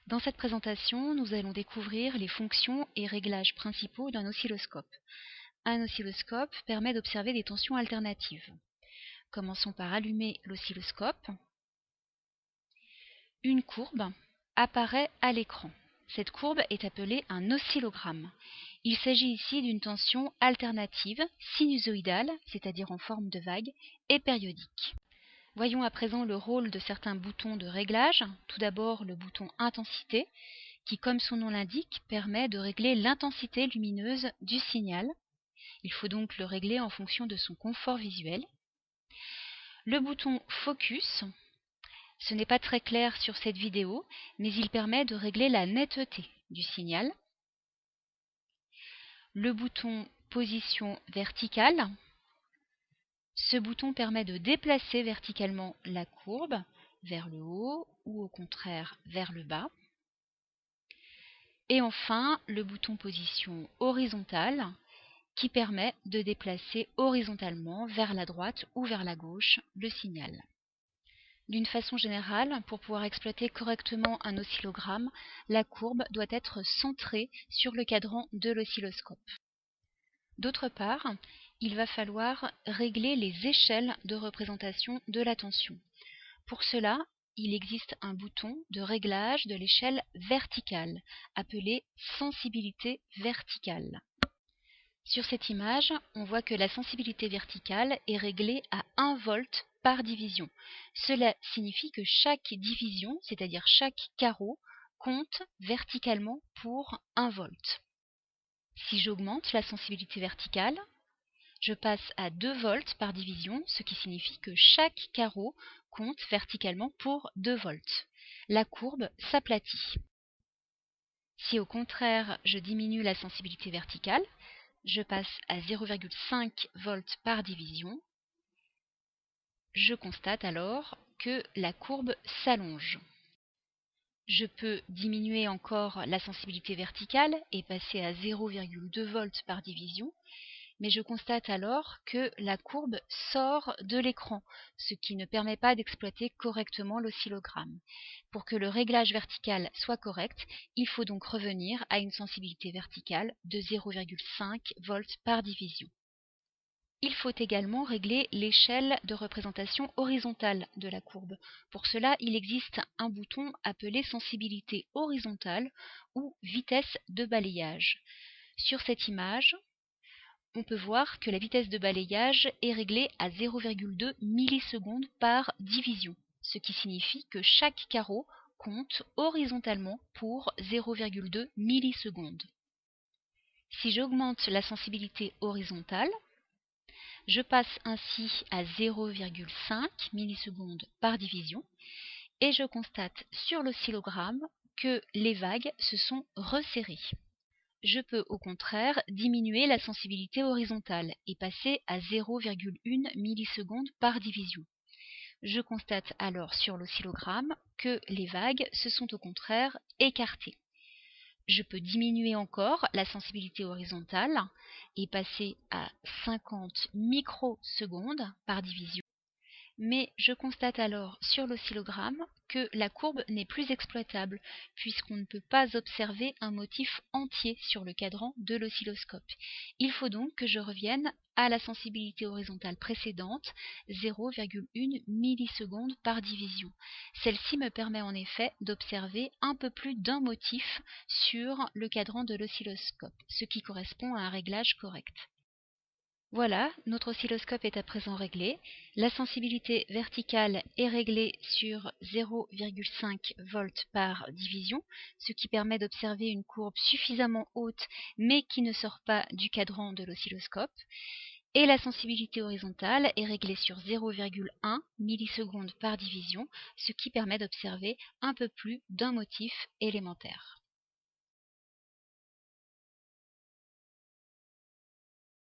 Dans cette présentation, nous allons découvrir les fonctions et réglages principaux d'un oscilloscope. Un oscilloscope permet d'observer des tensions alternatives. Commençons par allumer l'oscilloscope. Une courbe apparaît à l'écran. Cette courbe est appelée un oscillogramme. Il s'agit ici d'une tension alternative, sinusoïdale, c'est-à-dire en forme de vague, et périodique. Voyons à présent le rôle de certains boutons de réglage. Tout d'abord le bouton intensité, qui, comme son nom l'indique, permet de régler l'intensité lumineuse du signal. Il faut donc le régler en fonction de son confort visuel. Le bouton focus, ce n'est pas très clair sur cette vidéo, mais il permet de régler la netteté du signal. Le bouton position verticale, ce bouton permet de déplacer verticalement la courbe vers le haut ou au contraire vers le bas. Et enfin, le bouton position horizontale qui permet de déplacer horizontalement vers la droite ou vers la gauche le signal. D'une façon générale, pour pouvoir exploiter correctement un oscillogramme, la courbe doit être centrée sur le cadran de l'oscilloscope. D'autre part, il va falloir régler les échelles de représentation de la tension. Pour cela, il existe un bouton de réglage de l'échelle verticale, appelé sensibilité verticale. Sur cette image, on voit que la sensibilité verticale est réglée à 1 volt par division. Cela signifie que chaque division, c'est-à-dire chaque carreau, compte verticalement pour 1 volt. Si j'augmente la sensibilité verticale, je passe à 2 volts par division, ce qui signifie que chaque carreau compte verticalement pour 2 volts. La courbe s'aplatit. Si au contraire je diminue la sensibilité verticale, je passe à 0,5 volts par division. Je constate alors que la courbe s'allonge. Je peux diminuer encore la sensibilité verticale et passer à 0,2 volts par division, mais je constate alors que la courbe sort de l'écran, ce qui ne permet pas d'exploiter correctement l'oscillogramme. Pour que le réglage vertical soit correct, il faut donc revenir à une sensibilité verticale de 0,5 volts par division. Il faut également régler l'échelle de représentation horizontale de la courbe. Pour cela, il existe un bouton appelé sensibilité horizontale ou vitesse de balayage. Sur cette image, on peut voir que la vitesse de balayage est réglée à 0,2 millisecondes par division, ce qui signifie que chaque carreau compte horizontalement pour 0,2 millisecondes. Si j'augmente la sensibilité horizontale, je passe ainsi à 0,5 millisecondes par division et je constate sur l'oscillogramme que les vagues se sont resserrées. Je peux au contraire diminuer la sensibilité horizontale et passer à 0,1 millisecondes par division. Je constate alors sur l'oscillogramme que les vagues se sont au contraire écartées. Je peux diminuer encore la sensibilité horizontale et passer à 50 microsecondes par division. Mais je constate alors sur l'oscillogramme que la courbe n'est plus exploitable puisqu'on ne peut pas observer un motif entier sur le cadran de l'oscilloscope. Il faut donc que je revienne à la sensibilité horizontale précédente, 0,1 milliseconde par division. Celle-ci me permet en effet d'observer un peu plus d'un motif sur le cadran de l'oscilloscope, ce qui correspond à un réglage correct. Voilà, notre oscilloscope est à présent réglé. La sensibilité verticale est réglée sur 0,5 volts par division, ce qui permet d'observer une courbe suffisamment haute mais qui ne sort pas du cadran de l'oscilloscope. Et la sensibilité horizontale est réglée sur 0,1 millisecondes par division, ce qui permet d'observer un peu plus d'un motif élémentaire.